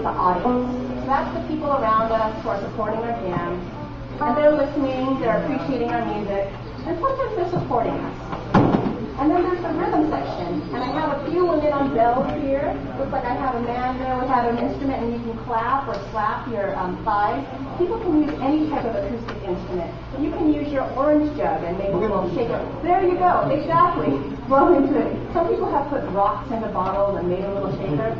the audience. So that's the people around us who are supporting our jam. And they're listening, they're appreciating our music, and sometimes they're supporting us. And then there's the rhythm section. And I have a few women on bells here. Looks like I have a man there with an instrument, and you can clap or slap your thighs. People can use any type of acoustic instrument. You can use your orange jug and make a little shaker. There you go, exactly. Blow into it. Some people have put rocks in the bottle and made a little shaker.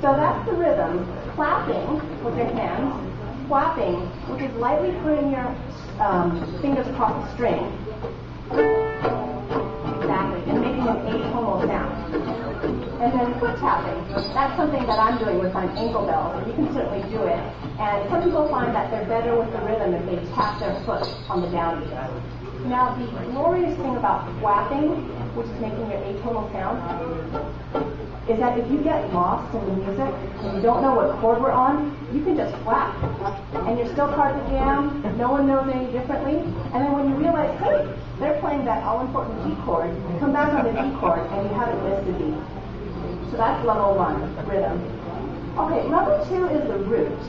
So that's the rhythm. Clapping with your hands. Flapping, which is lightly putting your fingers across the string. Exactly, and making an atonal sound. And then foot tapping. That's something that I'm doing with my ankle bells, and you can certainly do it. And some people find that they're better with the rhythm if they tap their foot on the downbeat. Now, the glorious thing about flapping, which is making your atonal sound, is that if you get lost in the music and you don't know what chord we're on, you can just flap. And you're still part of the jam, no one knows any differently, and then when you realize, hey, they're playing that all-important G chord, you come back on the G chord and you haven't missed a beat. So that's level 1, rhythm. Okay, level 2 is the root.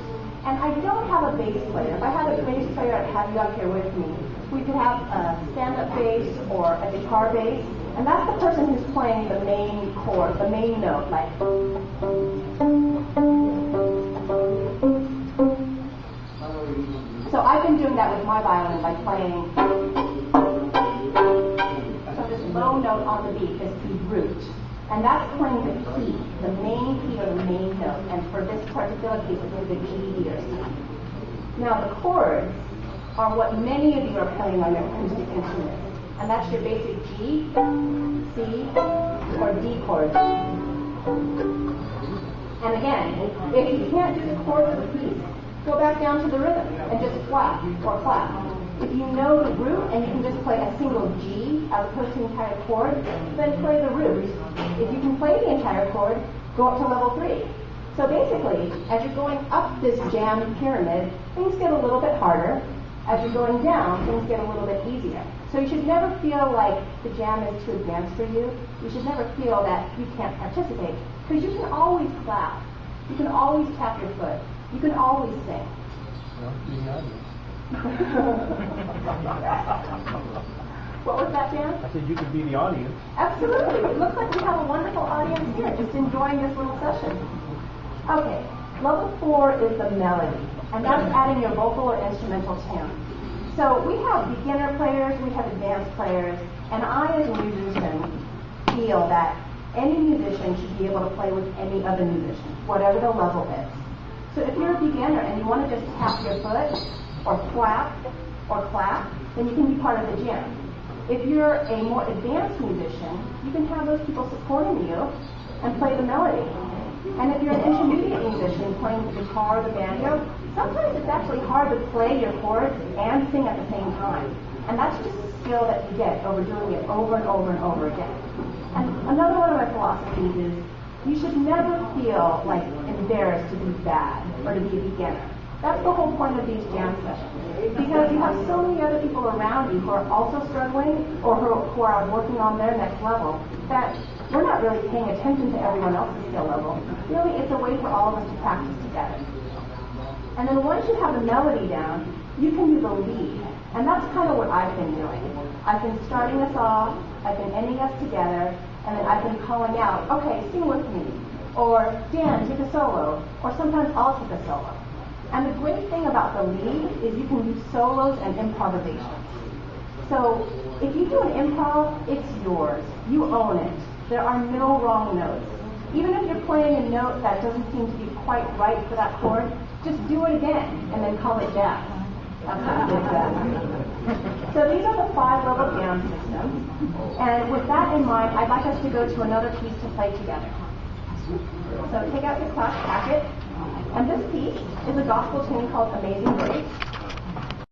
And I don't have a bass player. If I had a bass player, I'd have you up here with me. We could have a stand-up bass or a guitar bass. And that's the person who's playing the main chord, the main note, like. So I've been doing that with my violin by playing. So this low note on the beat is the root. And that's playing the key, the main key or the main note. And for this particular case, it's the G or C. Now the chords are what many of you are playing on your acoustic instruments. And that's your basic G, C, or D chord. And again, if you can't do the chords of the piece, go back down to the rhythm and just flap or clap. If you know the root and you can just play a single G as opposed to the entire chord, then play the root. If you can play the entire chord, go up to level 3. So basically, as you're going up this jam pyramid, things get a little bit harder. As you're going down, things get a little bit easier. So you should never feel like the jam is too advanced for you. You should never feel that you can't participate. Because you can always clap. You can always tap your foot. You can always sing. What was that, Dan? I said you could be the audience. Absolutely. It looks like we have a wonderful audience here just enjoying this little session. Okay. Level 4 is the melody. And that's adding your vocal or instrumental tune. So we have beginner players, we have advanced players, and I as a musician feel that any musician should be able to play with any other musician, whatever the level is. So if you're a beginner and you want to just tap your foot, or flap, or clap, then you can be part of the jam. If you're a more advanced musician, you can have those people supporting you and play the melody. And if you're an intermediate musician playing the guitar or the banjo, sometimes it's actually hard to play your chords and sing at the same time. And that's just a skill that you get over doing it over and over and over again. And another one of my philosophies is you should never feel like embarrassed to be bad or to be a beginner. That's the whole point of these jam sessions. Because you have so many other people around you who are also struggling or who are working on their next level that we're not really paying attention to everyone else's skill level. Really, it's a way for all of us to practice together. And then once you have the melody down, you can do the lead. And that's kind of what I've been doing. I've been starting us off, I've been ending us together, and then I've been calling out, okay, sing with me. Or, Dan, take a solo. Or sometimes I'll take a solo. And the great thing about the lead is you can do solos and improvisations. So if you do an improv, it's yours. You own it. There are no wrong notes. Even if you're playing a note that doesn't seem to be quite right for that chord, just do it again and then call it jazz. That's how you do that. So these are the 5-level jam systems. And with that in mind, I'd like us to go to another piece to play together. So take out your class packet. And this piece is a gospel tune called Amazing Grace.